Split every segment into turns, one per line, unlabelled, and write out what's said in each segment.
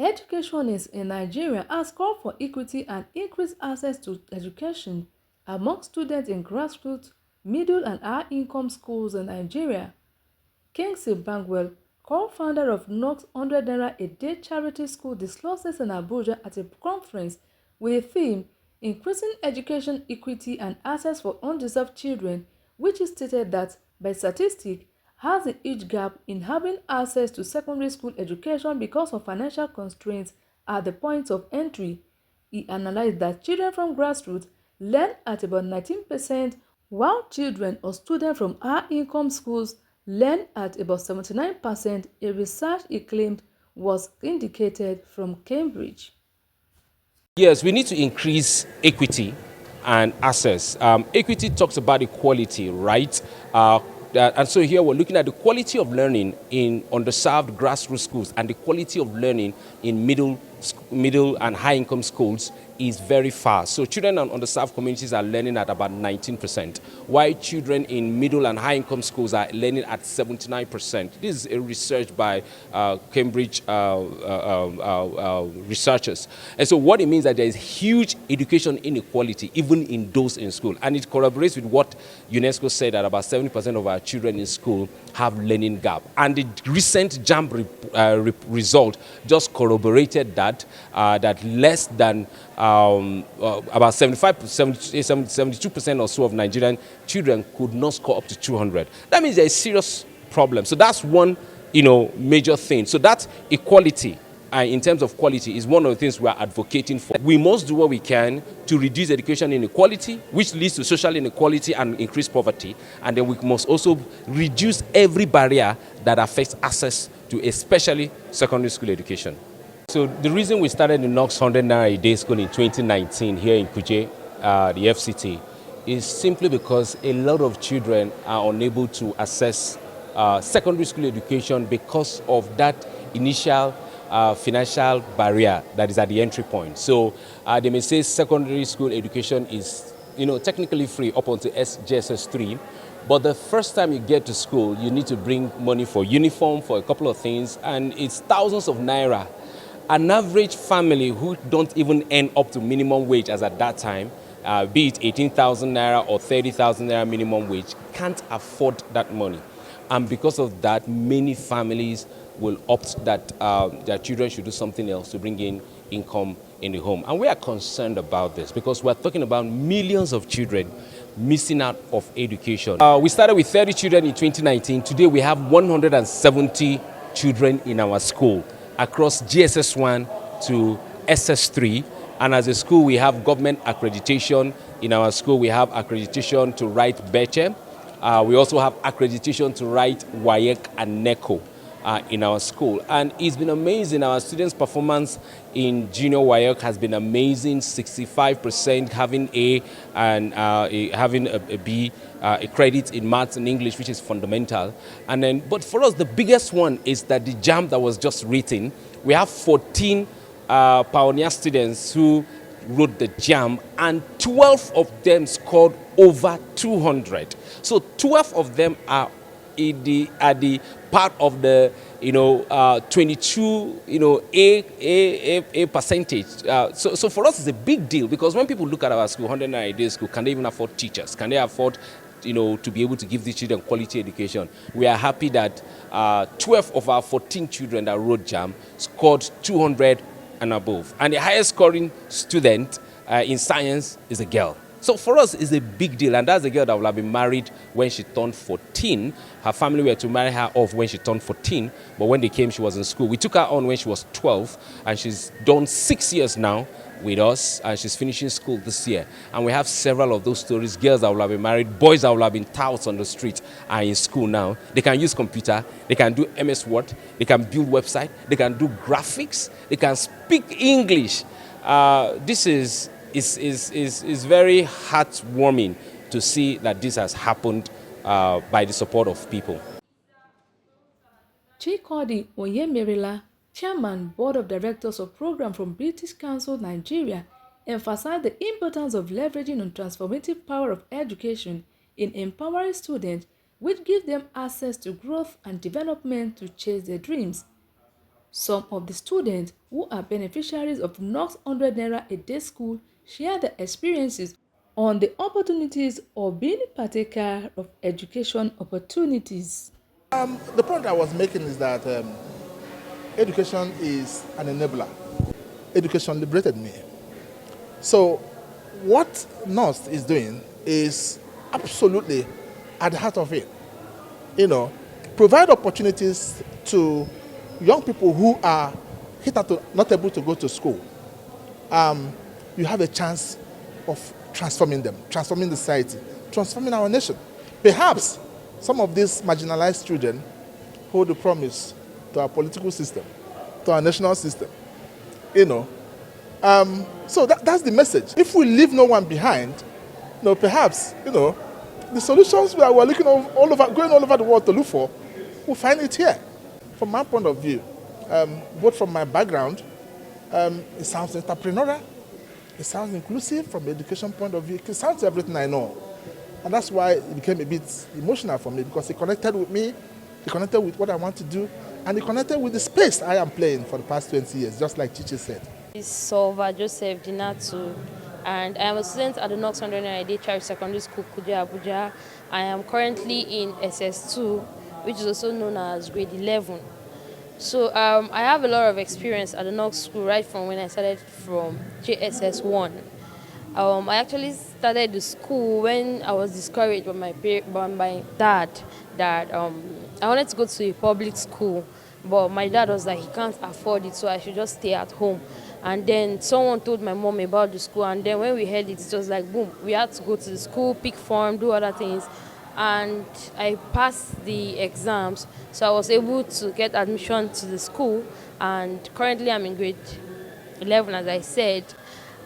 Educationists in Nigeria has called for equity and increased access to education among students in grassroots, middle and high-income schools in Nigeria. Kingsley Bangwell, co-founder of KNOSK 100 Naira a Day charity school, discussed this in Abuja at a conference with a theme Increasing Education Equity and Access for Undeserved Children, which is stated that, by statistics, has a huge gap in having access to secondary school education because of financial constraints at the point of entry. He analyzed that children from grassroots learn at about 19%, while children or students from high-income schools learn at about 79%, a research he claimed was indicated from Cambridge.
Yes, we need to increase equity and access. Equity talks about equality, right? And so here we're looking at the quality of learning in underserved grassroots schools and the quality of learning in middle and high income schools is very fast. So children in underserved communities are learning at about 19%, while children in middle and high income schools are learning at 79%. This is a research by Cambridge researchers. And so what it means is that there is huge education inequality even in those in school. And it corroborates with what UNESCO said, that about 70% of our children in school have learning gap. And the recent JAMB result just corroborated that, that less than about 72% or so of Nigerian children could not score up to 200. That means there's a serious problem. So that's one, major thing. So that equality, in terms of quality, is one of the things we are advocating for. We must do what we can to reduce education inequality, which leads to social inequality and increased poverty. And then we must also reduce every barrier that affects access to especially secondary school education. So the reason we started the KNOSK 100 Naira a Day school in 2019 here in Kuje, the FCT, is simply because a lot of children are unable to access secondary school education because of that initial financial barrier that is at the entry point. So they may say secondary school education is, technically free up until JSS 3. But the first time you get to school, you need to bring money for uniform, for a couple of things, and it's thousands of naira. An average family who don't even earn up to minimum wage as at that time, be it 18,000 naira or 30,000 naira minimum wage, can't afford that money. And because of that, many families will opt that their children should do something else to bring in income in the home. And we are concerned about this because we're talking about millions of children missing out of education. We started with 30 children in 2019. Today we have 170 children in our school across GSS 1 to SS 3. And as a school, we have government accreditation. In our school, we have accreditation to write BECHE. We also have accreditation to write WAEC and NECO in our school. And it's been amazing. Our students' performance in junior WAEC has been amazing, 65% having A and having a B, a credit in maths and English, which is fundamental. And then, but for us, the biggest one is that the JAMB that was just written, we have 14 pioneer students who wrote the JAMB, and 12 of them scored over 200. So 12 of them are the part of the 22 a percentage. So for us it's a big deal, because when people look at our school, 100 Naira a Day school, can they even afford teachers? Can they afford to be able to give these children quality education? We are happy that 12 of our 14 children that wrote JAMB scored 200 and above. And the highest scoring student in science is a girl. So for us, it's a big deal. And that's a girl that will have been married when she turned 14. Her family were to marry her off when she turned 14. But when they came, she was in school. We took her on when she was 12. And she's done 6 years now with us. And she's finishing school this year. And we have several of those stories. Girls that will have been married, boys that will have been touts on the street are in school now. They can use computer. They can do MS Word. They can build website. They can do graphics. They can speak English. This is very heartwarming to see that this has happened by the support of people.
Chikodi Onyemerila, Chairman, Board of Directors of Program from British Council Nigeria, emphasized the importance of leveraging on transformative power of education in empowering students, which gives them access to growth and development to chase their dreams. Some of the students who are beneficiaries of KNOSK 100 Naira a day school share their experiences on the opportunities of being a partaker of education opportunities.
The point I was making is that education is an enabler. Education liberated me. So, what KNOSK is doing is absolutely at the heart of it. You know, provide opportunities to young people who are hitherto not able to go to school. You have a chance of transforming them, transforming the society, transforming our nation. Perhaps some of these marginalized children hold the promise to our political system, to our national system. You know, so that's the message. If we leave no one behind, perhaps the solutions we are looking all over, going all over the world to look for, we'll find it here. From my point of view, both from my background, it sounds entrepreneurial, it sounds inclusive from the education point of view, it sounds everything I know. And that's why it became a bit emotional for me, because it connected with me, it connected with what I want to do, and it connected with the space I am playing for the past 20 years, just like Chichi said.
Is Solva Joseph Dinatu, and I am a student at the KNOSK 100 Naira a day Charity Secondary School, Kuja, Abuja. I am currently in SS2, which is also known as grade 11. So I have a lot of experience at the KNOSK school right from when I started from JSS1. I actually started the school when I was discouraged by my dad that I wanted to go to a public school, but my dad was like, he can't afford it, so I should just stay at home. And then someone told my mom about the school, and then when we heard it, it was like, boom, we had to go to the school, pick form, do other things. And I passed the exams, so I was able to get admission to the school, and currently I'm in grade 11, as I said.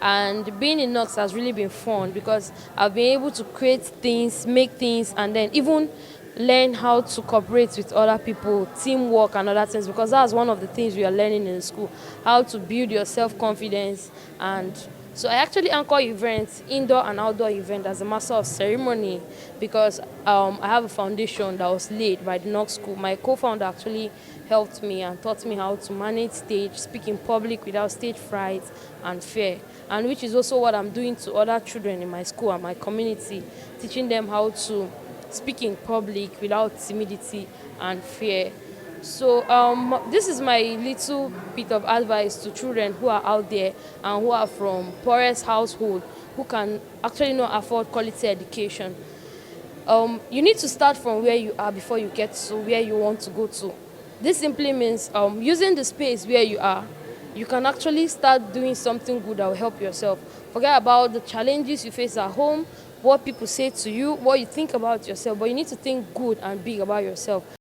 And being in KNOSK has really been fun because I've been able to create things, make things, and then even learn how to cooperate with other people, teamwork and other things, because that's one of the things we are learning in school, how to build your self-confidence. And so I actually anchor events, indoor and outdoor events, as a master of ceremony, because I have a foundation that was laid by the KNOSK school. My co-founder actually helped me and taught me how to manage stage, speak in public without stage fright and fear, and which is also what I'm doing to other children in my school and my community, teaching them how to speak in public without timidity and fear. So this is my little bit of advice to children who are out there and who are from poorest household, who can actually not afford quality education. You need to start from where you are before you get to where you want to go to. This simply means using the space where you are, you can actually start doing something good that will help yourself. Forget about the challenges you face at home, what people say to you, what you think about yourself, but you need to think good and big about yourself.